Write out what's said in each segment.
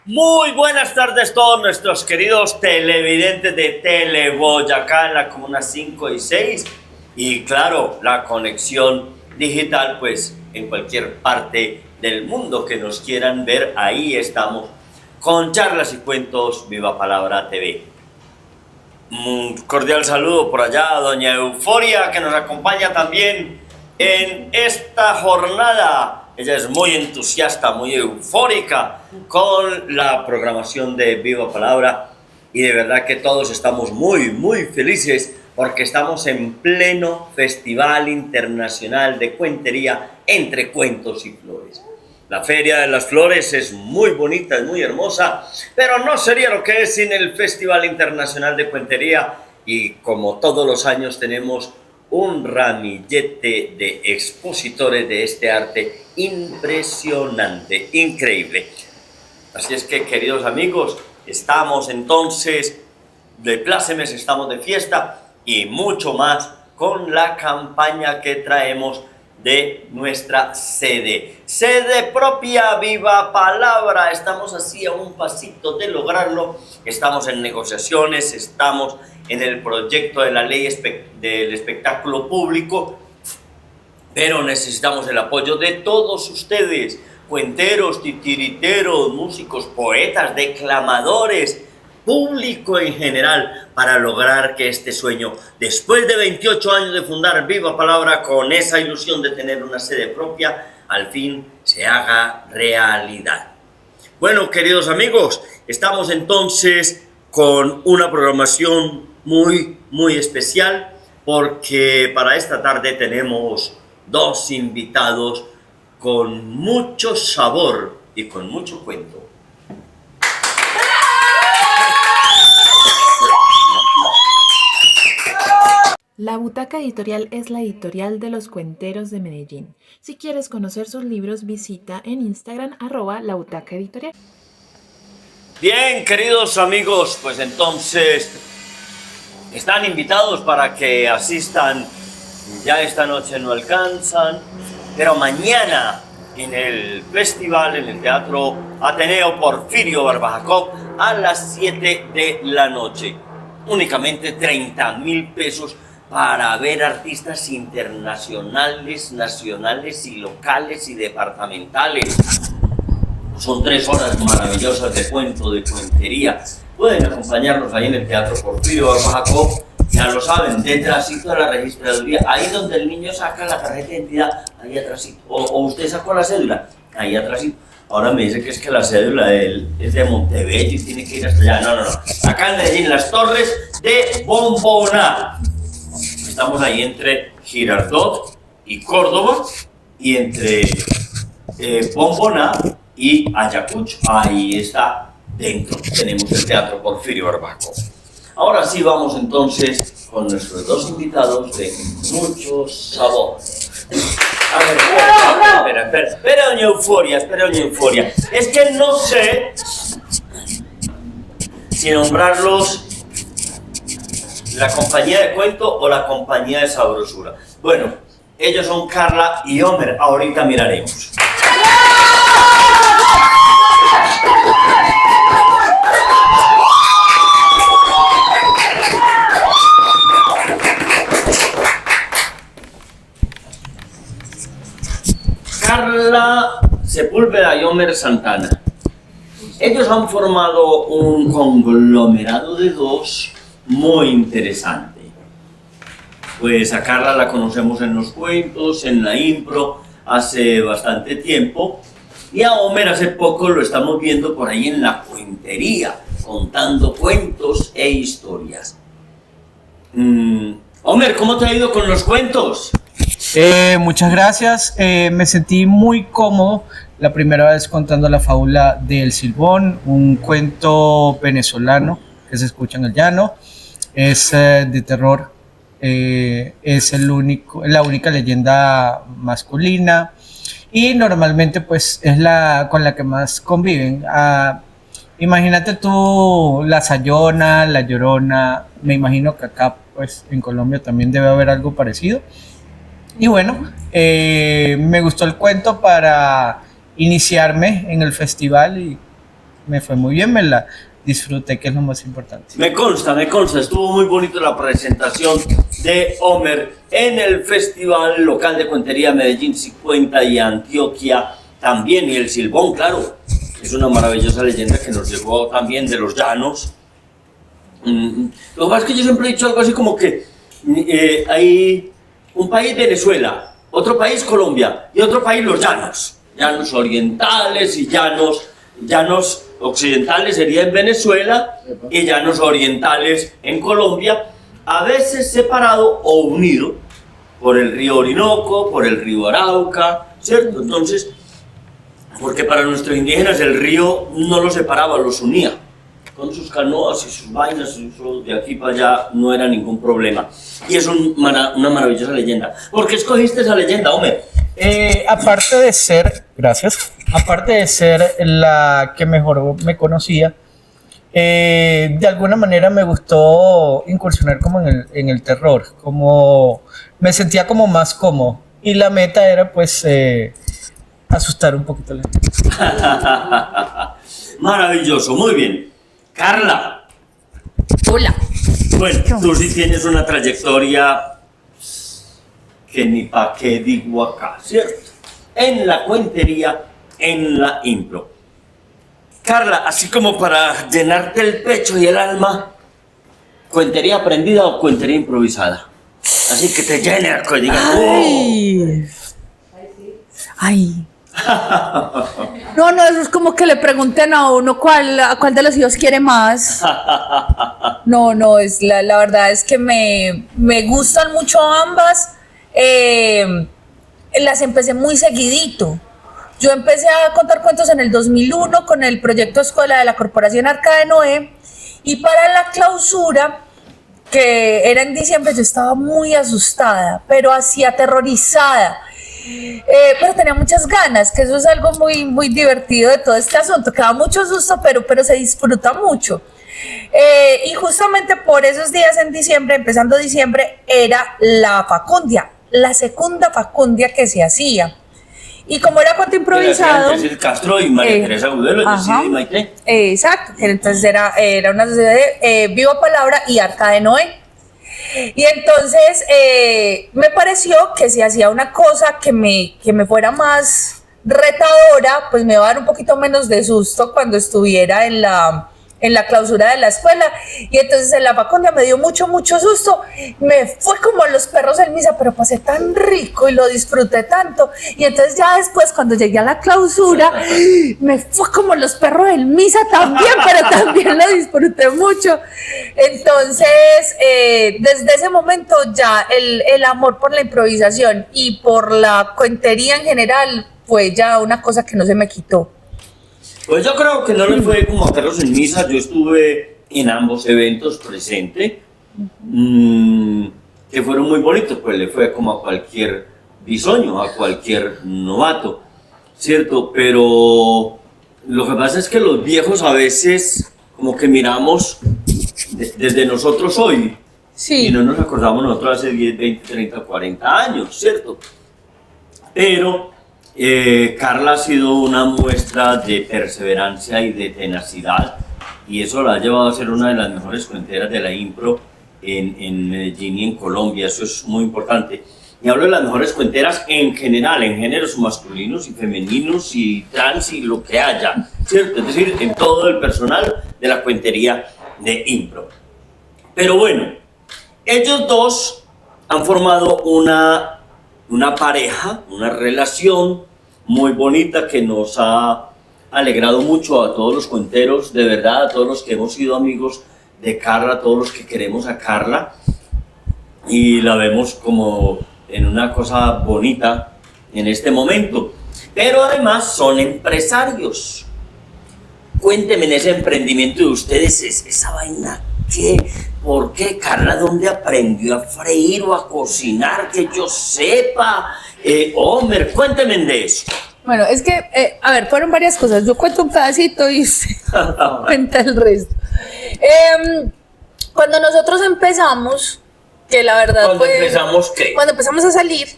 Muy buenas tardes todos nuestros queridos televidentes de Teleboyacá en la comuna 5 y 6 y claro, la conexión digital pues en cualquier parte del mundo que nos quieran ver, ahí estamos con Charlas y Cuentos Viva Palabra TV. Un cordial saludo por allá a doña Euforia que nos acompaña también en esta jornada. Ella es muy entusiasta, muy eufórica con la programación de Viva Palabra y de verdad que todos estamos muy felices porque estamos en pleno Festival Internacional de Cuentería entre Cuentos y Flores. La Feria de las Flores es muy bonita, es muy hermosa, pero no sería lo que es sin el Festival Internacional de Cuentería y como todos los años tenemos un ramillete de expositores de este arte impresionante, increíble. Así es que, queridos amigos, estamos entonces de plácemes, estamos de fiesta y mucho más con la campaña que traemos de nuestra sede propia, Viva Palabra. Estamos así a un pasito de lograrlo, estamos en negociaciones, estamos en el proyecto de la ley del espectáculo público, pero necesitamos el apoyo de todos ustedes, cuenteros, titiriteros, músicos, poetas, declamadores, público en general, para lograr que este sueño, después de 28 años de fundar Viva Palabra, con esa ilusión de tener una sede propia, al fin se haga realidad. Bueno, queridos amigos, estamos entonces con una programación muy especial, porque para esta tarde tenemos dos invitados con mucho sabor y con mucho cuento. La Butaca Editorial es la editorial de los cuenteros de Medellín. Si quieres conocer sus libros, visita en Instagram @labutacaeditorial. Bien, queridos amigos, pues entonces están invitados para que asistan. Ya esta noche no alcanzan, pero mañana en el festival, en el Teatro Ateneo Porfirio Barbajacó, a las 7 de la noche. Únicamente 30.000 pesos para ver artistas internacionales, nacionales y locales y departamentales. Son 3 horas maravillosas de cuento, de cuentería. Pueden acompañarnos ahí en el Teatro Porfirio Barbajacó. Ya lo saben, detrásito de la registraduría, ahí donde el niño saca la tarjeta de identidad, ahí atrásito. O usted sacó la cédula, ahí atrásito. Ahora me dice que es que la cédula es de Montebello y tiene que ir hasta allá. No. Acá en Medellín, las Torres de Bomboná. Estamos ahí entre Girardot y Córdoba y entre Bomboná y Ayacucho. Ahí está dentro. Tenemos el Teatro Porfirio Barbajacó. Ahora sí vamos entonces con nuestros dos invitados de mucho sabor. A ver, espera, doña Euforia. Es que no sé si nombrarlos la compañía de cuento o la compañía de sabrosura. Bueno, ellos son Carla y Homer, ahorita miraremos. Carla Sepúlveda y Homer Santana. Ellos han formado un conglomerado de dos muy interesante. Pues a Carla la conocemos en los cuentos, en la impro, hace bastante tiempo. Y a Homer hace poco lo estamos viendo por ahí en la cuentería, contando cuentos e historias. Homer, ¿cómo te ha ido con los cuentos? Muchas gracias, me sentí muy cómodo la primera vez contando la fábula del Silbón, un cuento venezolano que que se escucha en el llano. Es de terror, es la única leyenda masculina y normalmente pues es la con la que más conviven. Imagínate tú la Sayona, la Llorona, me imagino que acá pues en Colombia también debe haber algo parecido. Y bueno, me gustó el cuento para iniciarme en el festival y me fue muy bien, me la disfruté, que es lo más importante. Me consta, estuvo muy bonito la presentación de Homer en el Festival Local de Cuentería Medellín 50 y Antioquia también, y el Silbón, claro, es una maravillosa leyenda que nos llegó también de los llanos. Lo que pasa es que yo siempre he dicho algo así como que hay un país Venezuela, otro país Colombia y otro país los llanos, llanos orientales y llanos occidentales sería en Venezuela y llanos orientales en Colombia, a veces separado o unido por el río Orinoco, por el río Arauca, ¿cierto? Entonces, porque para nuestros indígenas el río no los separaba, los unía. Con sus canoas y sus vainas, de aquí para allá no era ningún problema. Y es una maravillosa leyenda. ¿Por qué escogiste esa leyenda, Homer? Aparte de ser la que mejor me conocía, de alguna manera me gustó incursionar como en el terror, como me sentía como más cómodo. Y la meta era pues asustar un poquito a la gente. Maravilloso, muy bien. Carla. Hola. Bueno, tú sí tienes una trayectoria que ni pa' qué digo acá, ¿cierto? En la cuentería, en la impro. Carla, así como para llenarte el pecho y el alma, ¿cuentería aprendida o cuentería improvisada? Así que te llene y digas, Ay. Ay. No, eso es como que le pregunten a uno a cuál de los hijos quiere más. No, es la verdad es que me gustan mucho ambas. Las empecé muy seguidito. Yo empecé a contar cuentos en el 2001 con el proyecto Escuela de la Corporación Arca de Noé, y para la clausura, que era en diciembre, yo estaba muy asustada, pero así aterrorizada. Pero tenía muchas ganas, que eso es algo muy, muy divertido de todo este asunto, que da mucho susto, pero se disfruta mucho. Y justamente por esos días en diciembre, empezando diciembre, era la facundia, la segunda facundia que se hacía. Y como era cuento improvisado... Era Castro y María Teresa Agudelo, y Maite. Exacto, entonces era una sociedad de Viva Palabra y Arca de Noé. Y entonces me pareció que si hacía una cosa que me fuera más retadora, pues me iba a dar un poquito menos de susto cuando estuviera en la clausura de la escuela. Y entonces en la facundia me dio mucho susto. Me fue como los perros en misa, pero pasé tan rico y lo disfruté tanto. Y entonces ya después, cuando llegué a la clausura, me fue como los perros en misa también, pero también lo disfruté mucho. Entonces, desde ese momento ya el amor por la improvisación y por la cuentería en general fue ya una cosa que no se me quitó. Pues yo creo que no le fue como a perros en misa. Yo estuve en ambos eventos presente, que fueron muy bonitos, pues le fue como a cualquier bisoño, a cualquier novato, ¿cierto? Pero lo que pasa es que los viejos a veces como que miramos desde nosotros hoy, Sí. Y no nos acordamos nosotros hace 10, 20, 30, 40 años, ¿cierto? Pero Carla ha sido una muestra de perseverancia y de tenacidad, y eso la ha llevado a ser una de las mejores cuenteras de la impro en Medellín y en Colombia. Eso es muy importante. Y hablo de las mejores cuenteras en general, en géneros masculinos y femeninos y trans y lo que haya, ¿cierto? Es decir, en todo el personal de la cuentería de impro. Pero bueno, ellos dos han formado una pareja, una relación muy bonita que nos ha alegrado mucho a todos los cuenteros, de verdad, a todos los que hemos sido amigos de Carla, a todos los que queremos a Carla, y la vemos como en una cosa bonita en este momento. Pero además son empresarios. cuénteme en ese emprendimiento de ustedes, esa vaina, ¿qué? ¿Por qué, Carla? ¿Dónde aprendió a freír o a cocinar? Que yo sepa. Homer, cuénteme de eso. Bueno, es que, a ver, fueron varias cosas. Yo cuento un pedacito y usted cuenta el resto. Cuando nosotros empezamos, que la verdad ¿Cuándo empezamos qué? Cuando empezamos a salir,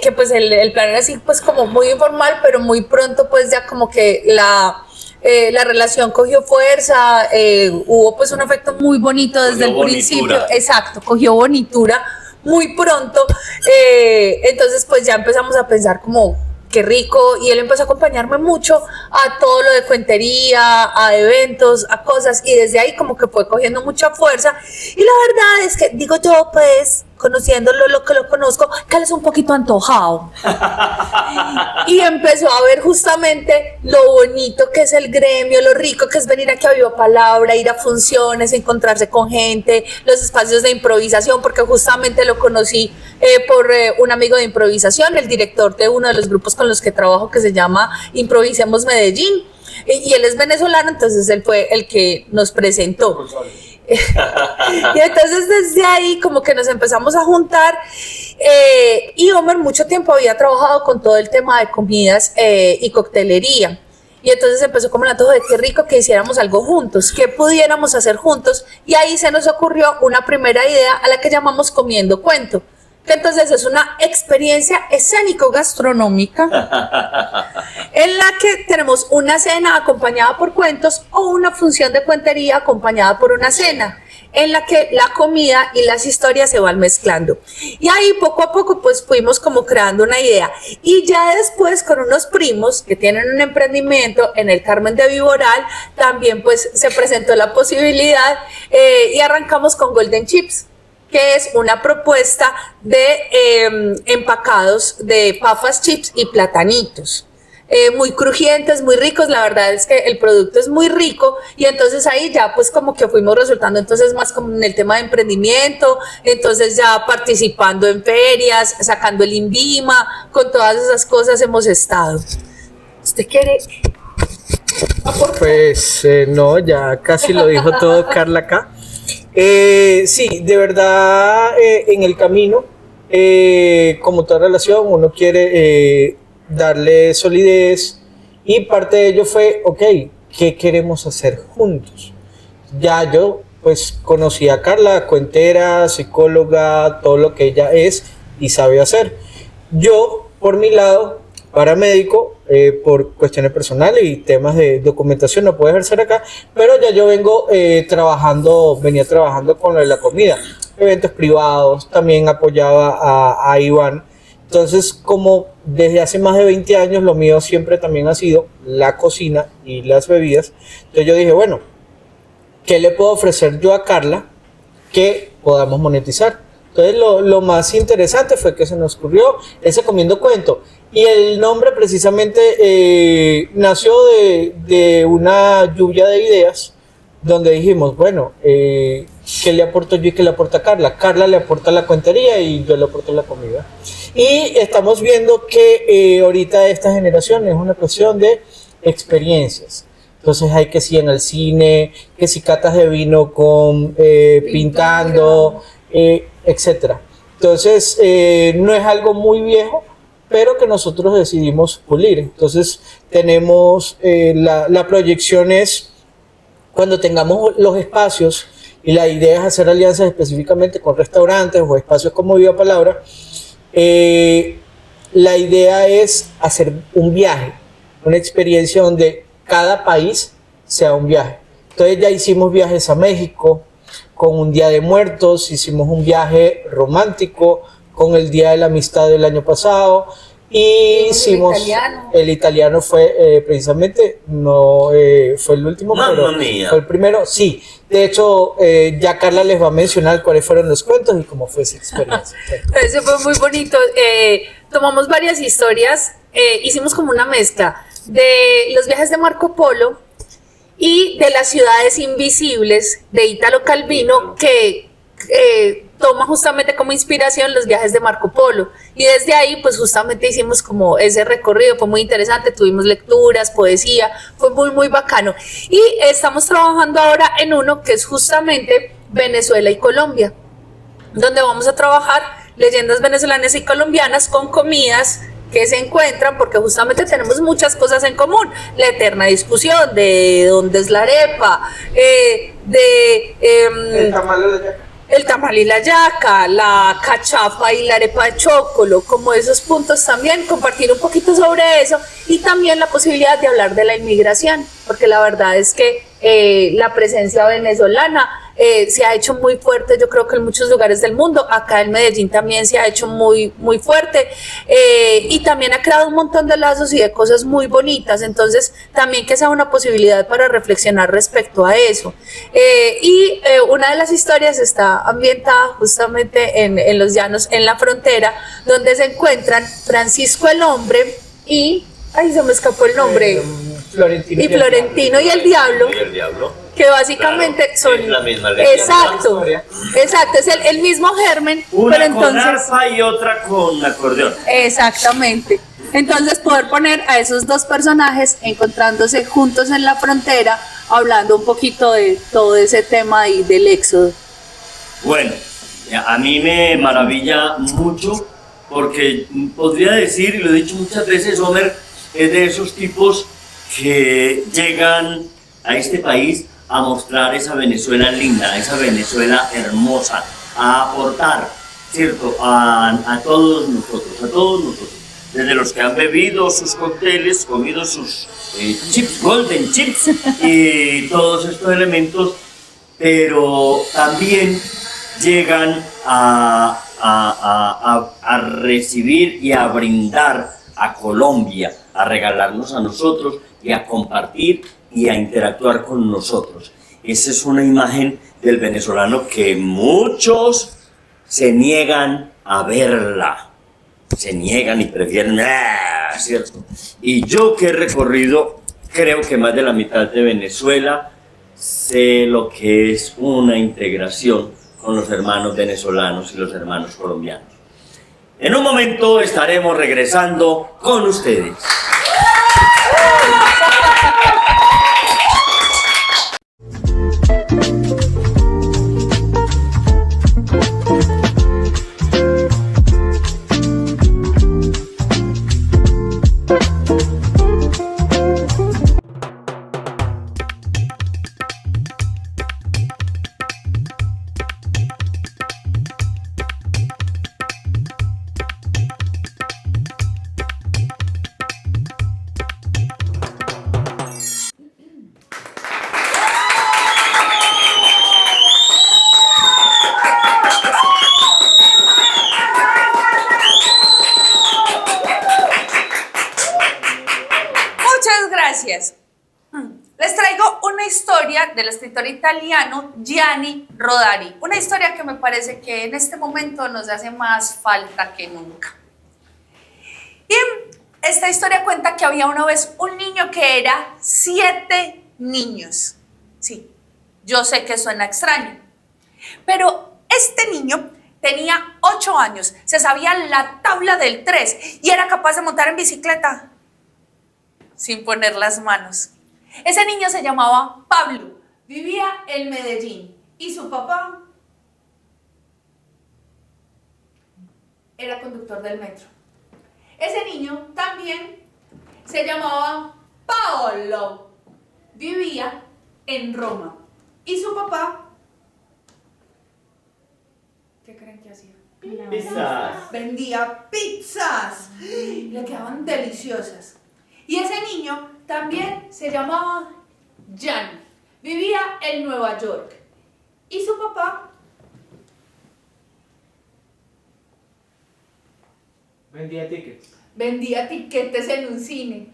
que pues el plan era así, pues como muy informal, pero muy pronto pues ya como que la relación cogió fuerza, hubo pues un efecto muy bonito desde el principio, exacto, cogió bonitura muy pronto, entonces pues ya empezamos a pensar como qué rico, y él empezó a acompañarme mucho a todo lo de cuentería, a eventos, a cosas, y desde ahí como que fue cogiendo mucha fuerza, y la verdad es que digo yo pues, conociéndolo lo que lo conozco, que él es un poquito antojado. Y empezó a ver justamente lo bonito que es el gremio, lo rico que es venir aquí a Viva Palabra, ir a funciones, encontrarse con gente, los espacios de improvisación, porque justamente lo conocí por un amigo de improvisación, el director de uno de los grupos con los que trabajo, que se llama Improvisemos Medellín, y él es venezolano, entonces él fue el que nos presentó. Y entonces desde ahí como que nos empezamos a juntar, y Homer mucho tiempo había trabajado con todo el tema de comidas y coctelería, y entonces empezó como el antojo de qué rico que hiciéramos algo juntos, que pudiéramos hacer juntos, y ahí se nos ocurrió una primera idea a la que llamamos Comiendo Cuento, que entonces es una experiencia escénico-gastronómica en la que tenemos una cena acompañada por cuentos o una función de cuentería acompañada por una cena, en la que la comida y las historias se van mezclando. Y ahí poco a poco pues fuimos como creando una idea. Y ya después con unos primos que tienen un emprendimiento en el Carmen de Viboral, también pues se presentó la posibilidad, y arrancamos con Golden Chips, que es una propuesta de empacados de papas, chips y platanitos. Muy crujientes, muy ricos, la verdad es que el producto es muy rico, y entonces ahí ya pues como que fuimos resultando entonces más como en el tema de emprendimiento, entonces ya participando en ferias, sacando el INVIMA, con todas esas cosas hemos estado. ¿Usted quiere aportar? Pues no, ya casi lo dijo todo Carla acá. Sí, de verdad, en el camino, como toda relación, uno quiere darle solidez, y parte de ello fue, ok, ¿qué queremos hacer juntos? Ya yo pues conocí a Carla, cuentera, psicóloga, todo lo que ella es y sabe hacer. Yo, por mi lado, paramédico, por cuestiones personales y temas de documentación no puedo ejercer acá, pero ya yo venía trabajando con lo de la comida, eventos privados, también apoyaba a Iván. Entonces, como desde hace más de 20 años lo mío siempre también ha sido la cocina y las bebidas, entonces yo dije, bueno, ¿qué le puedo ofrecer yo a Carla que podamos monetizar? Entonces lo más interesante fue que se nos ocurrió ese Comiendo Cuento, y el nombre precisamente nació de una lluvia de ideas, donde dijimos, bueno, ¿qué le aporto yo y qué le aporta Carla? Carla le aporta la cuentería y yo le aporto la comida. Y estamos viendo que ahorita esta generación es una cuestión de experiencias. Entonces hay que si en el cine, que si catas de vino con pintando, etcétera. Entonces no es algo muy viejo, pero que nosotros decidimos pulir. Entonces tenemos la proyección es cuando tengamos los espacios, y la idea es hacer alianzas específicamente con restaurantes o espacios como Viva Palabra. La idea es hacer un viaje, una experiencia donde cada país sea un viaje. Entonces ya hicimos viajes a México con un Día de Muertos, hicimos un viaje romántico con el Día de la Amistad del año pasado, y hicimos el italiano fue precisamente, no fue el último, pero fue el primero, sí. De hecho, ya Carla les va a mencionar cuáles fueron los cuentos y cómo fue esa experiencia. Eso fue muy bonito. Tomamos varias historias, hicimos como una mezcla de los viajes de Marco Polo y de las ciudades invisibles de Italo Calvino, que toma justamente como inspiración los viajes de Marco Polo. Y desde ahí, pues justamente hicimos como ese recorrido, fue muy interesante, tuvimos lecturas, poesía, fue muy, muy bacano. Y estamos trabajando ahora en uno que es justamente Venezuela y Colombia, donde vamos a trabajar leyendas venezolanas y colombianas con comidas que se encuentran, porque justamente tenemos muchas cosas en común, la eterna discusión de dónde es la arepa, el tamal y la yaca, la cachapa y la arepa de chocolo, como esos puntos también, compartir un poquito sobre eso y también la posibilidad de hablar de la inmigración, porque la verdad es que la presencia venezolana se ha hecho muy fuerte, yo creo que en muchos lugares del mundo, acá en Medellín también se ha hecho muy, muy fuerte y también ha creado un montón de lazos y de cosas muy bonitas, entonces también que sea una posibilidad para reflexionar respecto a eso. Una de las historias está ambientada justamente en los llanos, en la frontera, donde se encuentran Francisco el Hombre y, ay, se me escapó el nombre, Florentino y el Diablo. Y el diablo. Que básicamente Claro, son es la misma leyenda. exacto, es el mismo germen, Una pero con entonces arpa y otra con acordeón. exactamente. Entonces poder poner a esos dos personajes encontrándose juntos en la frontera, hablando un poquito de todo ese tema ahí del éxodo. Bueno, a mí me maravilla mucho porque podría decir, y lo he dicho muchas veces, Homer es de esos tipos que llegan a este país a mostrar esa Venezuela linda, esa Venezuela hermosa, a aportar, ¿cierto?, a todos nosotros, desde los que han bebido sus cócteles, comido sus chips, golden chips, y todos estos elementos, pero también llegan a recibir y a brindar a Colombia, a regalarnos a nosotros y a compartir y a interactuar con nosotros. Esa es una imagen del venezolano que muchos se niegan a verla, se niegan y prefieren, ¿cierto? Y yo que he recorrido, creo que más de la mitad de Venezuela, sé lo que es una integración con los hermanos venezolanos y los hermanos colombianos. En un momento estaremos regresando con ustedes. Gracias. Les traigo una historia del escritor italiano Gianni Rodari, una historia que me parece que en este momento nos hace más falta que nunca. Y esta historia cuenta que había una vez un niño que era 7 niños. Sí, yo sé que suena extraño, pero este niño tenía 8 años, se sabía la tabla del 3 y era capaz de montar en bicicleta sin poner las manos. Ese niño se llamaba Pablo, vivía en Medellín y su papá era conductor del metro. Ese niño también se llamaba Paolo, vivía en Roma y su papá, ¿qué creen que hacía? Pizzas. Vendía pizzas, le quedaban deliciosas. Y ese niño también se llamaba Jan, vivía en Nueva York y su papá Vendía tickets. vendía tiquetes en un cine.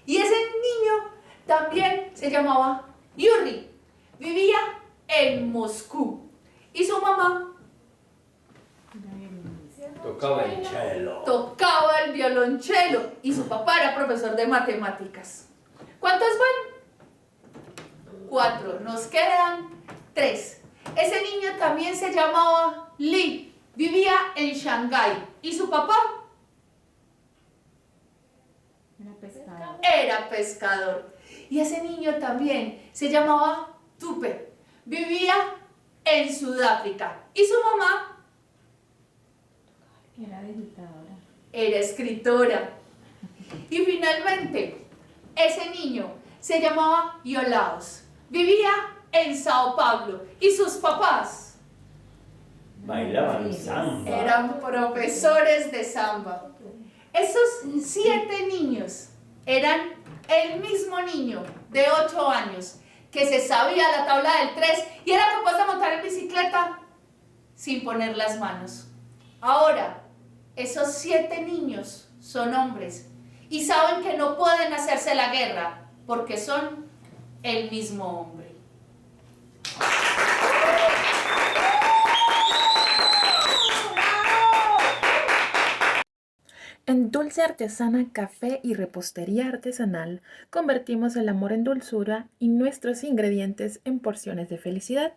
Y ese niño también se llamaba Yuri, vivía en Moscú y su mamá tocaba el violonchelo y su papá era profesor de matemáticas. ¿Cuántos van? 4, nos quedan 3. Ese niño también se llamaba Lee vivía en Shanghái. ¿Y su papá? Era pescador. Y ese niño también se llamaba Tupe. Vivía en Sudáfrica. ¿Y su mamá? Era escritora. Y finalmente, ese niño se llamaba Iolaos. Vivía en Sao Paulo. ¿Y sus papás? Bailaban samba. Eran profesores de samba. Esos 7 niños eran el mismo niño de 8 años que se sabía la tabla del 3 y era capaz de montar en bicicleta sin poner las manos. Ahora, esos 7 niños son hombres y saben que no pueden hacerse la guerra porque son el mismo hombre. En Dulce Artesana Café y Repostería Artesanal convertimos el amor en dulzura y nuestros ingredientes en porciones de felicidad.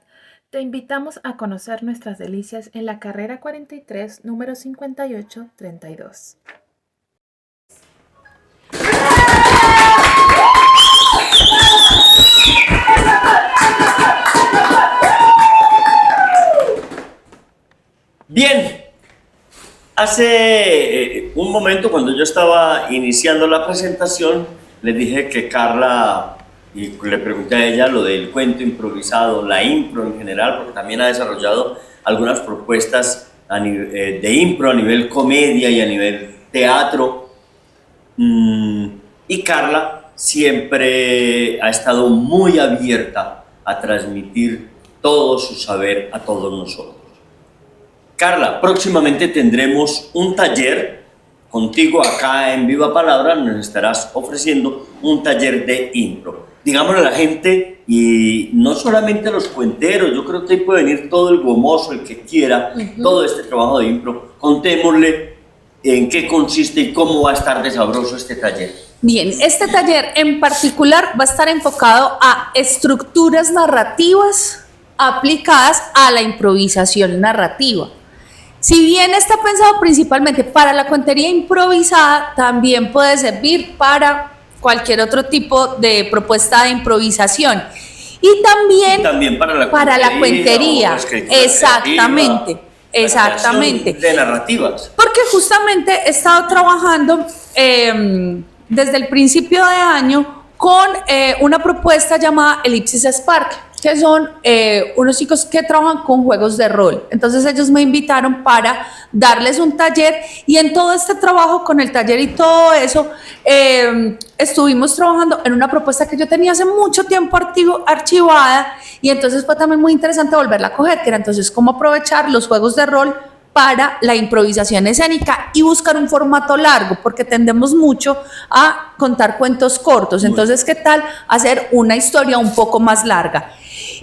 Te invitamos a conocer nuestras delicias en la carrera 43, número 5832. Bien, hace un momento cuando yo estaba iniciando la presentación, les dije que Carla, y le pregunté a ella lo del cuento improvisado, la impro en general, porque también ha desarrollado algunas propuestas de impro a nivel comedia y a nivel teatro. Y Carla siempre ha estado muy abierta a transmitir todo su saber a todos nosotros. Carla, próximamente tendremos un taller contigo acá en Viva Palabra, nos estarás ofreciendo un taller de impro. Digámosle a la gente, y no solamente a los cuenteros, yo creo que ahí puede venir todo el gomoso, el que quiera, todo este trabajo de impro. Contémosle en qué consiste y cómo va a estar de sabroso este taller. Bien, este taller en particular va a estar enfocado a estructuras narrativas aplicadas a la improvisación narrativa. Si bien está pensado principalmente para la cuentería improvisada, también puede servir para cualquier otro tipo de propuesta de improvisación. Y también para la cuentería. Exactamente, exactamente. De narrativas. Porque justamente he estado trabajando desde el principio de año con una propuesta llamada Elipsis Spark, que son unos chicos que trabajan con juegos de rol. Entonces ellos me invitaron para darles un taller y en todo este trabajo con el taller y todo eso, estuvimos trabajando en una propuesta que yo tenía hace mucho tiempo archivada y entonces fue también muy interesante volverla a coger, que era entonces cómo aprovechar los juegos de rol para la improvisación escénica y buscar un formato largo, porque tendemos mucho a contar cuentos cortos. Entonces, ¿qué tal hacer una historia un poco más larga?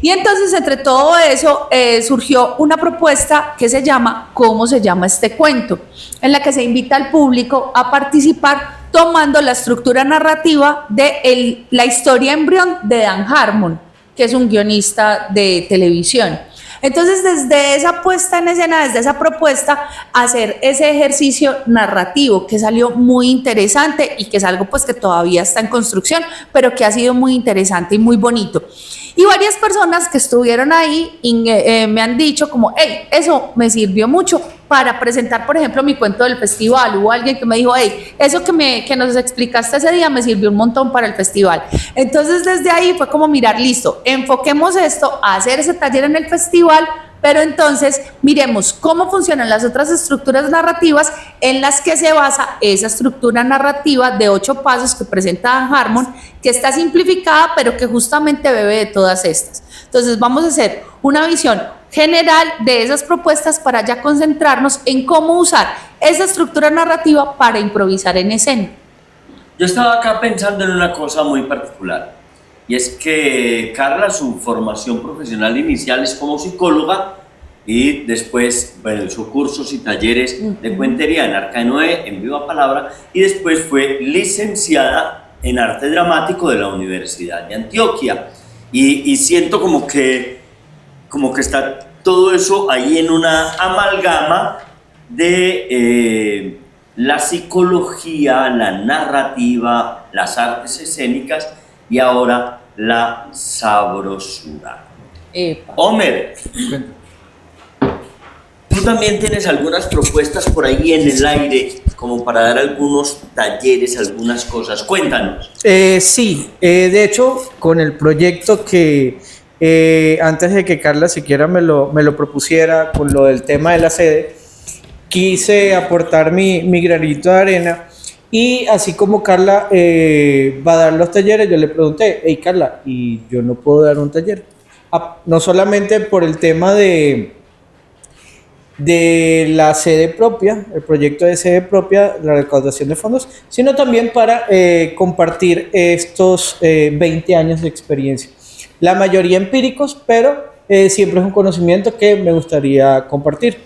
Y entonces, entre todo eso, surgió una propuesta que se llama ¿Cómo se llama este cuento?, en la que se invita al público a participar tomando la estructura narrativa de la historia embrión de Dan Harmon, que es un guionista de televisión. Entonces, desde esa puesta en escena, desde esa propuesta, hacer ese ejercicio narrativo que salió muy interesante y que es algo pues que todavía está en construcción, pero que ha sido muy interesante y muy bonito. Y varias personas que estuvieron ahí me han dicho como, hey, eso me sirvió mucho para presentar, por ejemplo, mi cuento del festival. Hubo alguien que me dijo, hey, eso que nos explicaste ese día me sirvió un montón para el festival. Entonces, desde ahí fue como mirar, listo, enfoquemos esto a hacer ese taller en el festival, pero entonces miremos cómo funcionan las otras estructuras narrativas en las que se basa esa estructura narrativa de 8 pasos que presenta Dan Harmon, que está simplificada, pero que justamente bebe de todas estas. Entonces vamos a hacer una visión general de esas propuestas para ya concentrarnos en cómo usar esa estructura narrativa para improvisar en escena. Yo estaba acá pensando en una cosa muy particular, y es que Carla, su formación profesional inicial es como psicóloga y después, bueno, hizo cursos y talleres de cuentería en Arca de Noé, en Viva Palabra, y después fue licenciada en arte dramático de la Universidad de Antioquia. Y siento como que está todo eso ahí en una amalgama de la psicología, la narrativa, las artes escénicas y ahora la sabrosura. Epa. Homer, tú también tienes algunas propuestas por ahí en el aire como para dar algunos talleres, algunas cosas. Cuéntanos. Sí, de hecho, con el proyecto que antes de que Carla siquiera me lo propusiera, con lo del tema de la sede, quise aportar mi granito de arena. Y así como Carla va a dar los talleres, yo le pregunté, hey Carla, ¿y yo no puedo dar un taller? No solamente por el tema de la sede propia, el proyecto de sede propia, la recaudación de fondos, sino también para compartir estos 20 años de experiencia. La mayoría empíricos, pero siempre es un conocimiento que me gustaría compartir.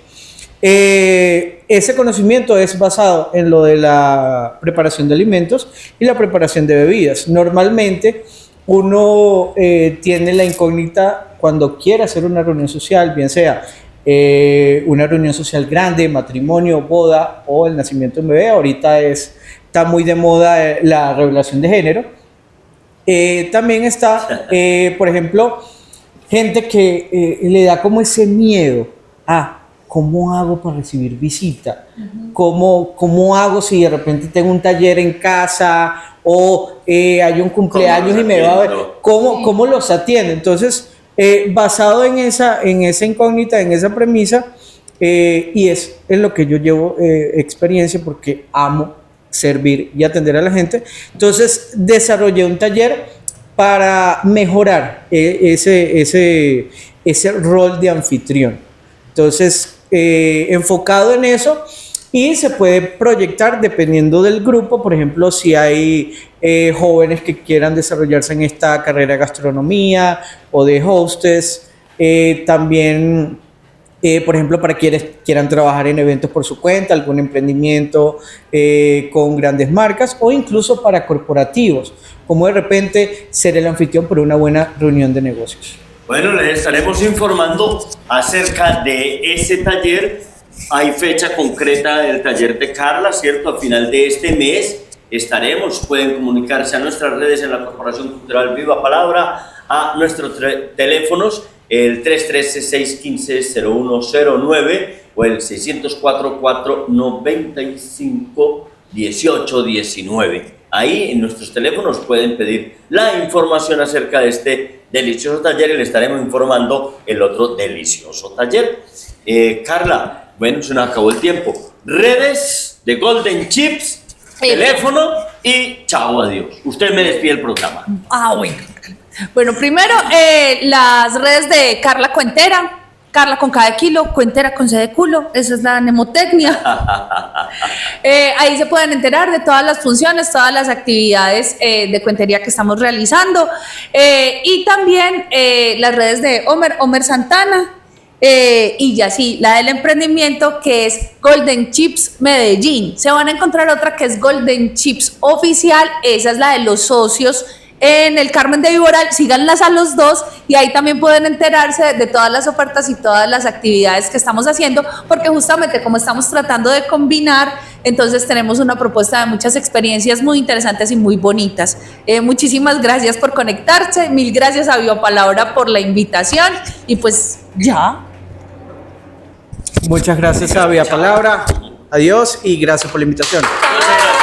Ese conocimiento es basado en lo de la preparación de alimentos y la preparación de bebidas. Normalmente uno tiene la incógnita cuando quiere hacer una reunión social, bien sea una reunión social grande, matrimonio, boda o el nacimiento de un bebé. Ahorita está muy de moda la revelación de género. También está, por ejemplo, gente que le da como ese miedo a ¿cómo hago para recibir visita? ¿Cómo hago si de repente tengo un taller en casa o hay un cumpleaños y me va a ver? ¿Cómo los atiendo? Entonces, basado en esa incógnita, en esa premisa, y es en lo que yo llevo experiencia porque amo servir y atender a la gente. Entonces, desarrollé un taller para mejorar ese rol de anfitrión. Entonces, enfocado en eso, y se puede proyectar dependiendo del grupo. Por ejemplo, si hay jóvenes que quieran desarrollarse en esta carrera de gastronomía o de hostess, también, por ejemplo, para quienes quieran trabajar en eventos por su cuenta, algún emprendimiento con grandes marcas, o incluso para corporativos, como de repente ser el anfitrión por una buena reunión de negocios. Bueno, les estaremos informando acerca de ese taller. Hay fecha concreta del taller de Carla, ¿cierto? A final de este mes estaremos. Pueden comunicarse a nuestras redes en la Corporación Cultural Viva Palabra, a nuestros teléfonos, el 313-615-0109 o el 604-495-1819. Ahí en nuestros teléfonos pueden pedir la información acerca de este delicioso taller y le estaremos informando el otro delicioso taller. Carla, bueno, se nos acabó el tiempo. Redes de Golden Chips, teléfono y chao, adiós. Usted me despide el programa. Bueno. Bueno, primero las redes de Carla Cuentera. Carla con K de kilo, Cuentera con C de culo, esa es la mnemotecnia. Ahí se pueden enterar de todas las funciones, todas las actividades de cuentería que estamos realizando. Y también las redes de Homer Santana. Y ya sí, la del emprendimiento, que es Golden Chips Medellín. Se van a encontrar otra que es Golden Chips Oficial, esa es la de los socios en el Carmen de Viboral. Síganlas a los dos y ahí también pueden enterarse de todas las ofertas y todas las actividades que estamos haciendo, porque justamente como estamos tratando de combinar, entonces tenemos una propuesta de muchas experiencias muy interesantes y muy bonitas. Muchísimas gracias por conectarse, mil gracias a Viva Palabra por la invitación y pues ya. Muchas gracias a Viva Palabra, adiós y gracias por la invitación. Muchas gracias.